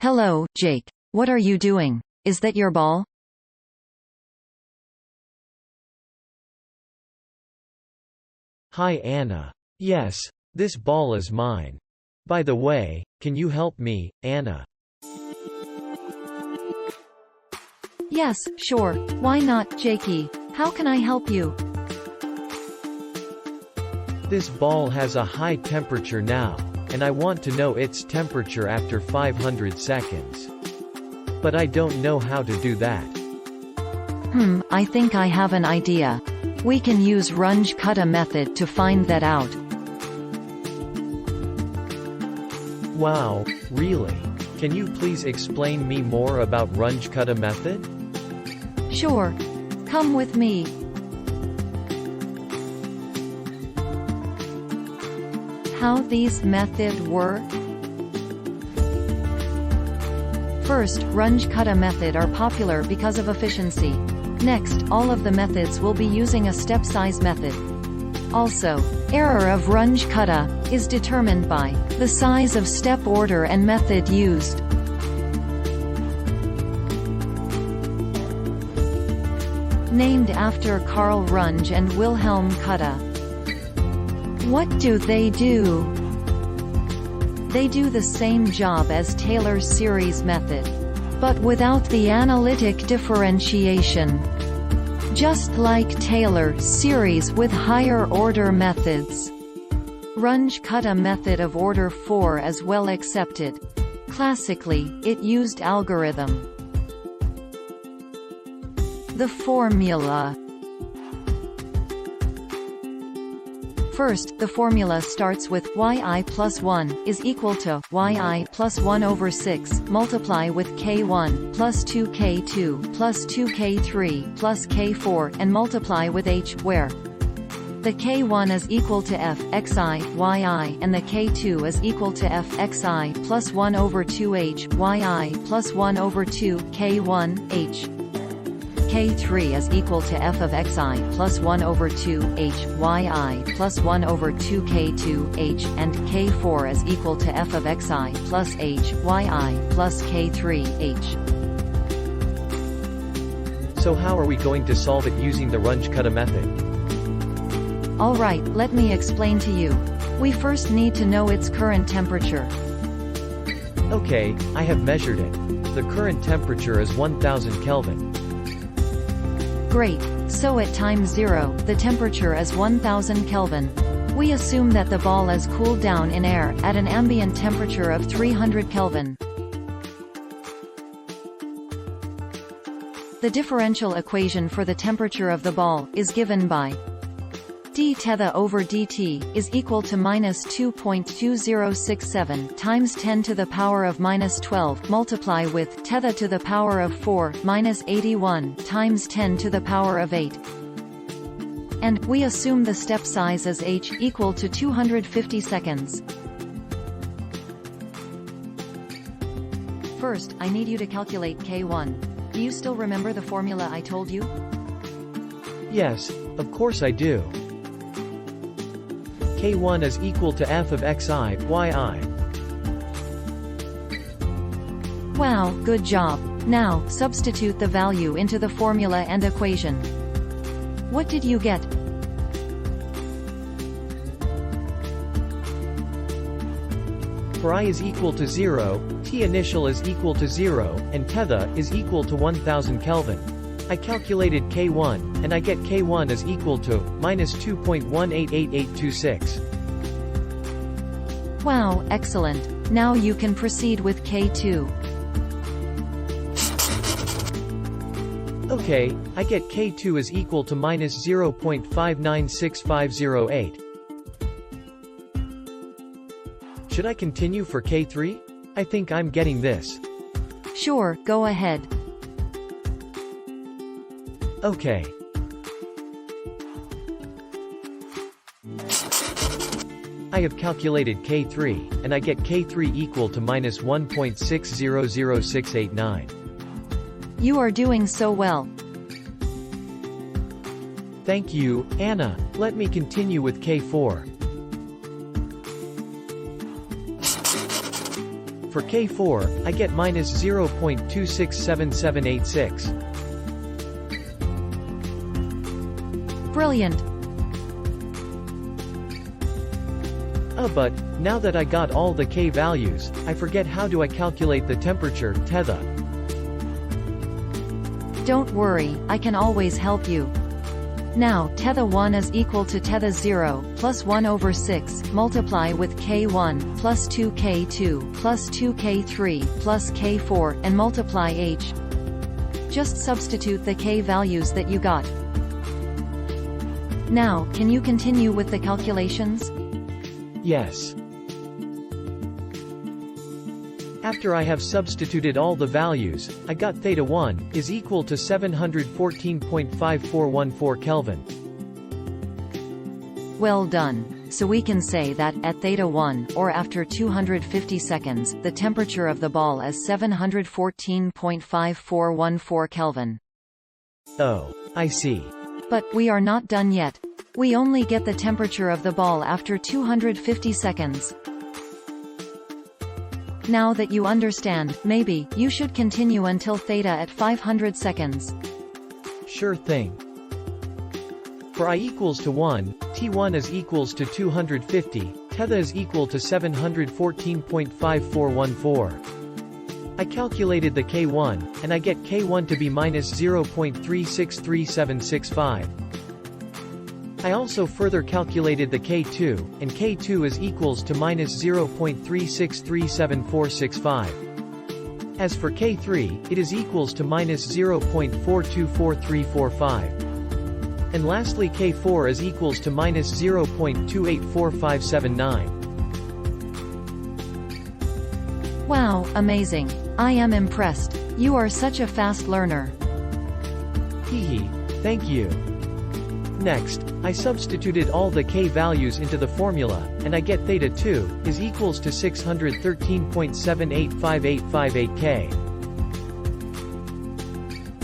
Hello, Jake. What are you doing? Is that your ball? Hi Anna. Yes, this ball is mine. By the way, can you help me, Anna? Yes, sure. Why not, Jakey? How can I help you? This ball has a high temperature now, and I want to know its temperature after 500 seconds. But I don't know how to do that. I think I have an idea. We can use Runge-Kutta method to find that out. Wow, really? Can you please explain me more about Runge-Kutta method? Sure. Come with me. How these method work? First, Runge-Kutta method are popular because of efficiency. Next, all of the methods will be using a step-size method. Also, error of Runge-Kutta is determined by the size of step order and method used. Named after Karl Runge and Wilhelm Kutta. What do? They do the same job as Taylor's series method, but without the analytic differentiation. Just like Taylor series with higher order methods. Runge-Kutta method of order 4 is well accepted. Classically, it used algorithm. The formula. First, the formula starts with yi plus 1 is equal to yi plus 1 over 6 multiply with k1 plus 2k2 plus 2k3 plus k4 and multiply with h, where the k1 is equal to f xi yi and the k2 is equal to f xi plus 1 over 2h yi plus 1 over 2 k1 h. K3 is equal to f of xi plus 1 over 2 h yi plus 1 over 2 k2 h and K4 is equal to f of xi plus h yi plus k3 h. So how are we going to solve it using the Runge-Kutta method? Alright, let me explain to you. We first need to know its current temperature. Okay, I have measured it. The current temperature is 1000 Kelvin. Great, so at time 0, the temperature is 1000 Kelvin. We assume that the ball is cooled down in air, at an ambient temperature of 300 Kelvin. The differential equation for the temperature of the ball is given by d theta over dt is equal to minus 2.2067 times 10 to the power of minus 12 multiply with theta to the power of 4 minus 81 times 10 to the power of 8. And we assume the step size is h equal to 250 seconds. First, I need you to calculate k1. Do you still remember the formula I told you? Yes, of course I do. K1 is equal to f of xi, yi. Wow, good job. Now, substitute the value into the formula and equation. What did you get? For I is equal to 0, T initial is equal to 0, and theta is equal to 1000 Kelvin. I calculated K1, and I get K1 is equal to minus 2.188826. Wow, excellent. Now you can proceed with K2. Okay, I get K2 is equal to minus 0.596508. Should I continue for K3? I think I'm getting this. Sure, go ahead. Okay. I have calculated K3, and I get K3 equal to minus 1.600689. You are doing so well. Thank you, Anna. Let me continue with K4. For K4, I get minus 0.267786. Brilliant. But now that I got all the K values, I forget how do I calculate the temperature, theta. Don't worry, I can always help you. Now, theta 1 is equal to theta 0, plus 1 over 6, multiply with K1, plus 2K2, plus 2K3, plus K4, and multiply H. Just substitute the K values that you got. Now, can you continue with the calculations? Yes. After I have substituted all the values, I got theta 1 is equal to 714.5414 Kelvin. Well done. So we can say that, at theta 1, or after 250 seconds, the temperature of the ball is 714.5414 Kelvin. Oh, I see. But we are not done yet. We only get the temperature of the ball after 250 seconds. Now that you understand, maybe, you should continue until theta at 500 seconds. Sure thing. For I equals to 1, T1 is equals to 250, theta is equal to 714.5414. I calculated the K1, and I get K1 to be minus 0.363765. I also further calculated the K2, and K2 is equals to minus 0.36376465. As for K3, it is equals to minus 0.424345. And lastly K4 is equals to minus 0.284579. Wow, amazing. I am impressed. You are such a fast learner. Hehe. Thank you. Next, I substituted all the K values into the formula, and I get theta 2 is equals to 613.785858 K.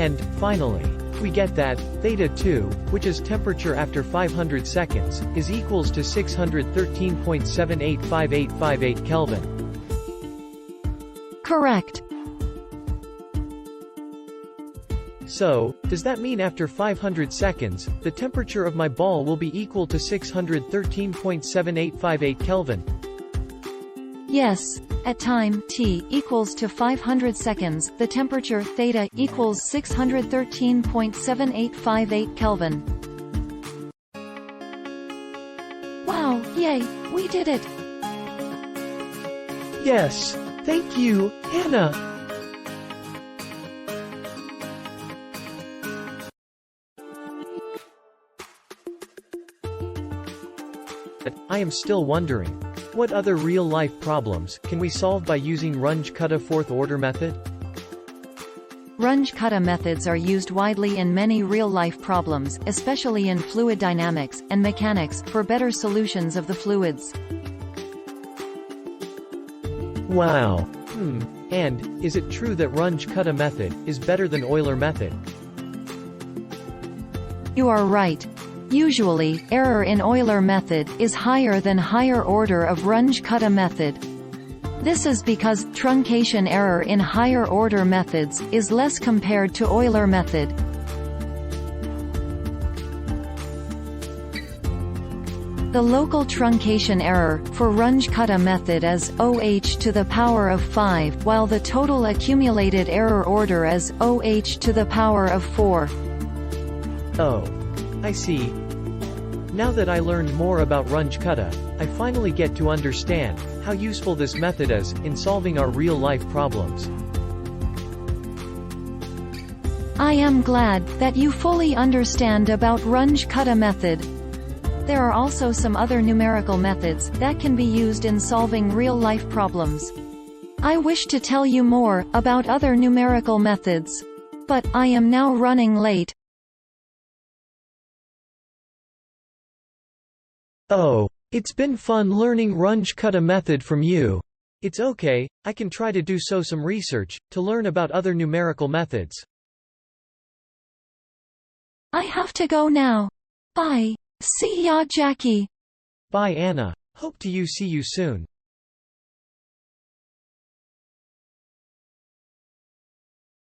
And, finally, we get that, theta 2, which is temperature after 500 seconds, is equals to 613.785858 Kelvin. Correct. So, does that mean after 500 seconds, the temperature of my ball will be equal to 613.7858 Kelvin? Yes. At time t equals to 500 seconds, the temperature theta equals 613.7858 Kelvin. Wow, yay, we did it. Yes. Thank you, Hannah. But I am still wondering, what other real-life problems can we solve by using Runge-Kutta fourth-order method? Runge-Kutta methods are used widely in many real-life problems, especially in fluid dynamics and mechanics, for better solutions of the fluids. Wow. And, is it true that Runge-Kutta method is better than Euler method? You are right. Usually, error in Euler method is higher than higher order of Runge-Kutta method. This is because truncation error in higher order methods is less compared to Euler method. The local truncation error for Runge-Kutta method is OH to the power of 5, while the total accumulated error order is OH to the power of 4. Oh. I see. Now that I learned more about Runge-Kutta, I finally get to understand how useful this method is in solving our real-life problems. I am glad that you fully understand about Runge-Kutta method. There are also some other numerical methods that can be used in solving real-life problems. I wish to tell you more about other numerical methods. But I am now running late. Oh, it's been fun learning Runge-Kutta method from you. It's okay, I can try to do some research to learn about other numerical methods. I have to go now. Bye. See ya, Jackie. Bye Anna. Hope to see you soon.